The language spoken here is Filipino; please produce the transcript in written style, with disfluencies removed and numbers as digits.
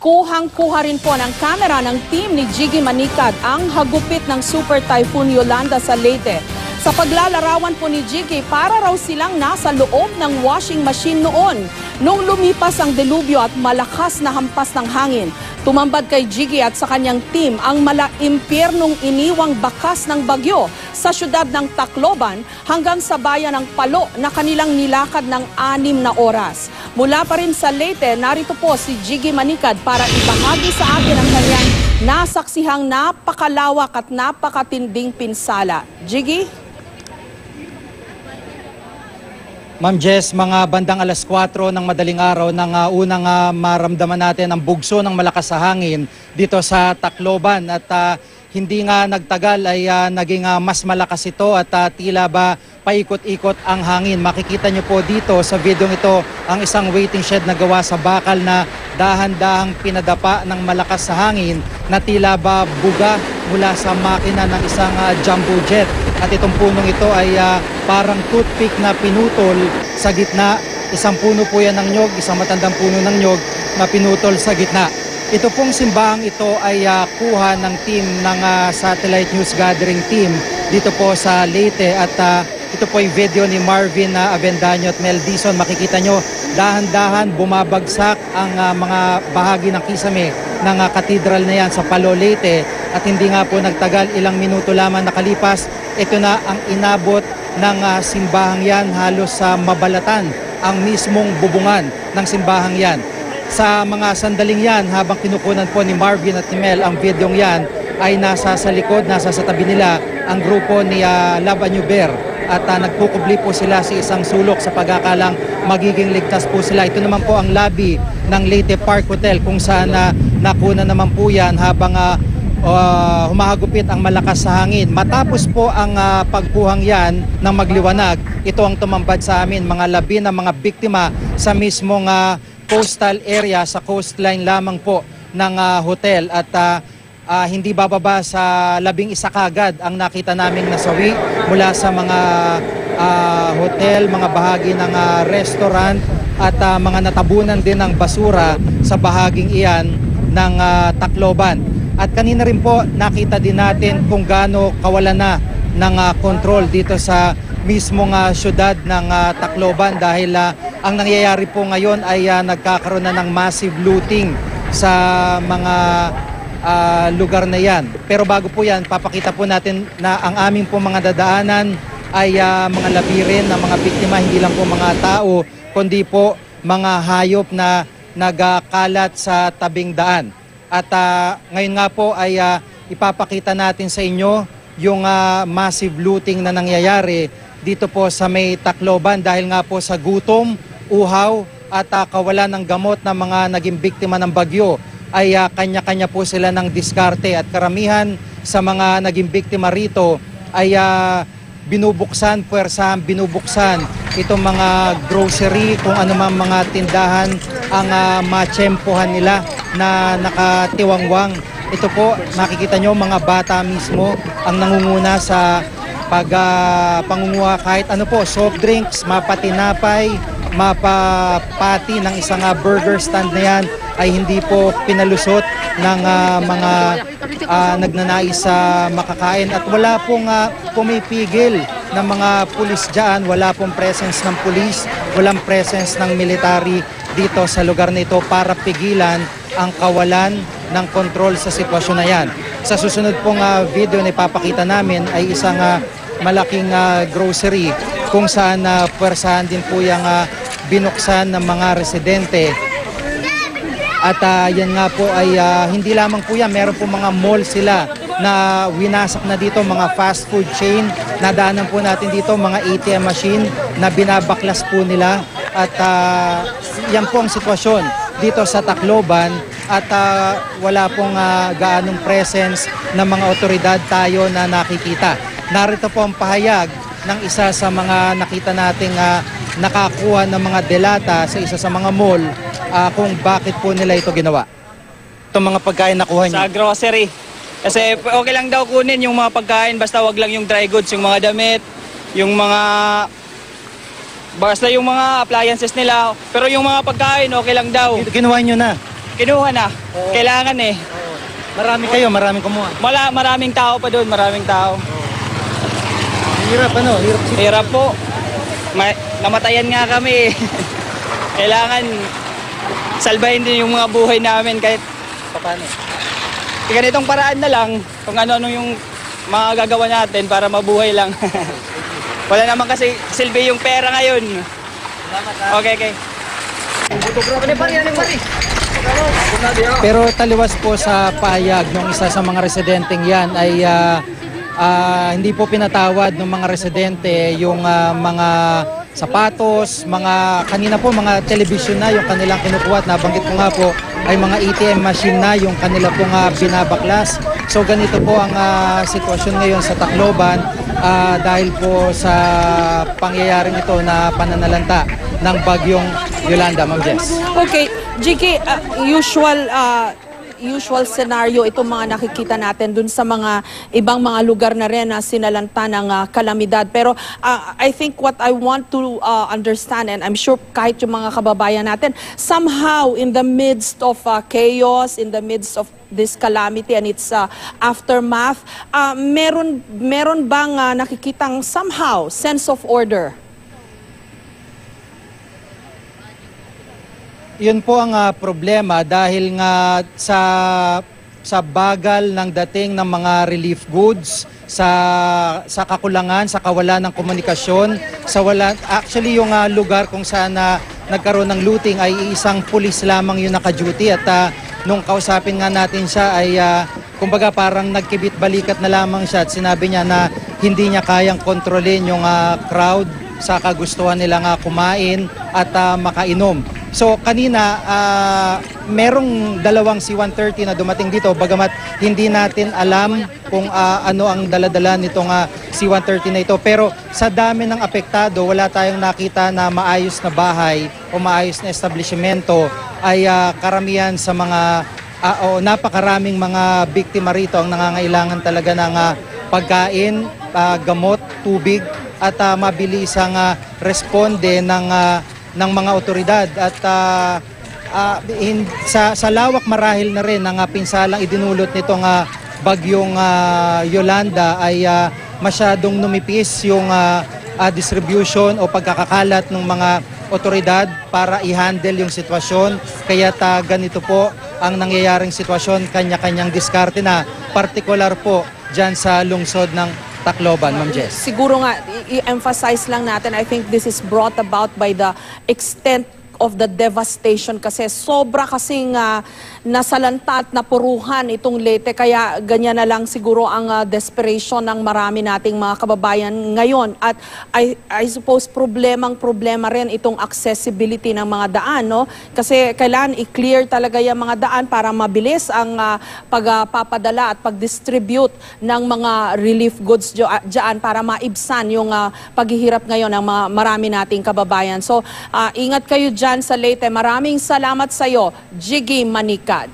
Kuhang-kuha rin po ng kamera ng team ni Jiggy Manicad ang hagupit ng Super Typhoon Yolanda sa Leyte. Sa paglalarawan po ni Jiggy, para raw silang nasa loob ng washing machine noon nung lumipas ang delubyo at malakas na hampas ng hangin. Tumambad kay Jiggy at sa kanyang team ang impyernong iniwang bakas ng bagyo sa syudad ng Tacloban hanggang sa bayan ng Palo na kanilang nilakad ng 6 na oras. Mula pa rin sa Leyte, narito po si Jiggy Manicad para ibahagi sa atin ang kanyang nasaksihang napakalawak at napakatinding pinsala. Jiggy? Ma'am Jess, mga bandang alas 4 ng madaling araw nang unang maramdaman natin ang bugso ng malakas na hangin dito sa Tacloban at hindi nga nagtagal ay naging mas malakas ito at tila ba paikot-ikot ang hangin. Makikita nyo po dito sa video ito ang isang waiting shed na gawa sa bakal na dahan-dahang pinadapa ng malakas na hangin na tila ba buga mula sa makina ng isang jumbo jet. At itong punong ito ay parang toothpick na pinutol sa gitna. Isang puno po yan ng nyog, isang matandang puno ng nyog na pinutol sa gitna. Ito pong simbahang ito ay kuha ng team ng Satellite News Gathering Team dito po sa Leyte at ito po yung video ni Marvin Avendaño at Mel Dizon. Makikita nyo, dahan-dahan bumabagsak ang mga bahagi ng kisame ng katedral na yan sa Palo, Leyte. At hindi nga po nagtagal, ilang minuto lamang nakalipas, ito na ang inabot ng simbahang yan, halos sa mabalatan ang mismong bubungan ng simbahang yan. Sa mga sandaling yan, habang kinukunan po ni Marvin at ni Mel ang videong yan, ay nasa sa likod, nasa sa tabi nila ang grupo ni Love a New Bear. At nagkukubli po sila sa isang sulok sa pagkakalang magiging ligtas po sila. Ito naman po ang lobby ng Leyte Park Hotel kung saan nakuna naman po yan habang humahagupit ang malakas sa hangin. Matapos po ang pagkuhang yan ng magliwanag, ito ang tumambad sa amin, mga labi ng mga biktima sa mismong coastal area, sa coastline lamang po ng hotel. At hindi bababa sa 11 kagad ang nakita naming nasawi mula sa mga hotel, mga bahagi ng restaurant at mga natabunan din ng basura sa bahaging iyan ng Tacloban. At kanina rin po nakita din natin kung gaano kawalan na ng control dito sa mismong syudad ng Tacloban dahil ang nangyayari po ngayon ay nagkakaroon na ng massive looting sa mga lugar na yan. Pero bago po yan, papakita po natin na ang aming po mga dadaanan ay mga labirin ng mga biktima, hindi lang po mga tao, kundi po mga hayop na nagkalat sa tabing daan. At ngayon nga po ay ipapakita natin sa inyo yung massive looting na nangyayari dito po sa may Tacloban dahil nga po sa gutom, uhaw at kawalan ng gamot ng mga naging biktima ng bagyo ay kanya-kanya po sila ng diskarte at karamihan sa mga naging biktima rito ay binubuksan, puwersahan, binubuksan itong mga grocery, kung ano mang mga tindahan ang matsyempohan nila na nakatiwangwang. Ito po, makikita nyo mga bata mismo ang nangunguna sa pangunguha kahit ano po, soft drinks, mapatinapay, mapapati ng isang burger stand na yan ay hindi po pinalusot ng mga nagnanais sa makakain at wala pong pumipigil ng mga pulis dyan, wala pong presence ng pulis, walang presence ng military dito sa lugar na ito para pigilan ang kawalan ng kontrol sa sitwasyon na yan. Sa susunod pong video na ipapakita namin ay isang malaking grocery kung saan puwersahan din po yung binuksan ng mga residente. At yan nga po ay hindi lamang po yan, meron po mga mall sila na winasak na dito, mga fast food chain. Nadaanan po natin dito mga ATM machine na binabaklas po nila. At yan po ang sitwasyon dito sa Tacloban at wala pong gaanong presence ng mga otoridad tayo na nakikita. Narito po ang pahayag ng isa sa mga nakita nating nakakuha ng mga delata sa isa sa mga mall kung bakit po nila ito ginawa. Itong mga pagkain nakuha niyo? Sa grocery. Kasi okay lang daw kunin yung mga pagkain, basta wag lang yung dry goods, yung mga damit, yung mga... Basta yung mga appliances nila. Pero yung mga pagkain, okay lang daw. Ginawa niyo na? kinuha na. Kailangan eh. Marami kayo, maraming kumuha. Maraming tao pa doon, maraming tao. Hirap hirap. Hirap po. Namatayan nga kami eh. Kailangan salbahin din yung mga buhay namin kahit Paano? ganitong paraan na lang kung ano-ano yung mga gagawa natin para mabuhay lang. Wala naman kasi silbi yung pera ngayon. Okay. Pero taliwas po sa payag ng isa sa mga residenteng yan ay hindi po pinatawad ng mga residente yung mga sapatos, kanina po mga television na yung kanilang kinukuha at nabanggit ko nga po ay mga ATM machine na yung kanila pong binabaklas. So ganito po ang sitwasyon ngayon sa Tacloban dahil po sa pangyayaring ito na pananalanta ng bagyong Yolanda, Ma'am Jess. Okay, GK, usual scenario itong mga nakikita natin dun sa mga ibang mga lugar na rin na sinalanta ng kalamidad. Pero I think what I want to understand, and I'm sure kahit yung mga kababayan natin, somehow in the midst of chaos, in the midst of this calamity and its aftermath, meron bang nakikitang somehow sense of order? Yun po ang problema dahil nga sa bagal ng dating ng mga relief goods, sa kakulangan, sa kawalan ng komunikasyon, actually yung lugar kung saan nagkaroon ng looting ay isang pulis lamang yung naka-duty at nung kausapin nga natin siya ay kumbaga parang nagkibit-balikat na lamang siya at sinabi niya na hindi niya kayang kontrolin yung crowd sa kagustuhan nila kumain at makainom. So kanina, merong dalawang C-130 na dumating dito bagamat hindi natin alam kung ano ang daladala nitong C-130 na ito. Pero sa dami ng apektado, wala tayong nakita na maayos na bahay o maayos na establishmento ay karamihan sa mga napakaraming mga biktima rito ang nangangailangan talaga ng pagkain, gamot, tubig at mabilisang responde ng mga otoridad at sa lawak marahil na rin ng pinsalang idinulot nitong bagyong Yolanda ay masyadong numipis yung distribution o pagkakakalat ng mga otoridad para i-handle yung sitwasyon. Kaya ganito po ang nangyayaring sitwasyon, kanya-kanyang diskarte na partikular po dyan sa lungsod ng Tacloban, Ma'am Jess. Siguro nga, i-emphasize lang natin, I think this is brought about by the extent of the devastation kasi sobra kasing nasalanta at napuruhan itong Leyte kaya ganyan na lang siguro ang desperation ng marami nating mga kababayan ngayon at I suppose problema rin itong accessibility ng mga daan, no? Kasi kailangan i-clear talaga yung mga daan para mabilis ang pagpapadala at pag-distribute ng mga relief goods dyan para maibsan yung paghihirap ngayon ng mga marami nating kababayan. So ingat kayo dyan sa Leyte. Maraming salamat sa iyo, Jiggy Manikad.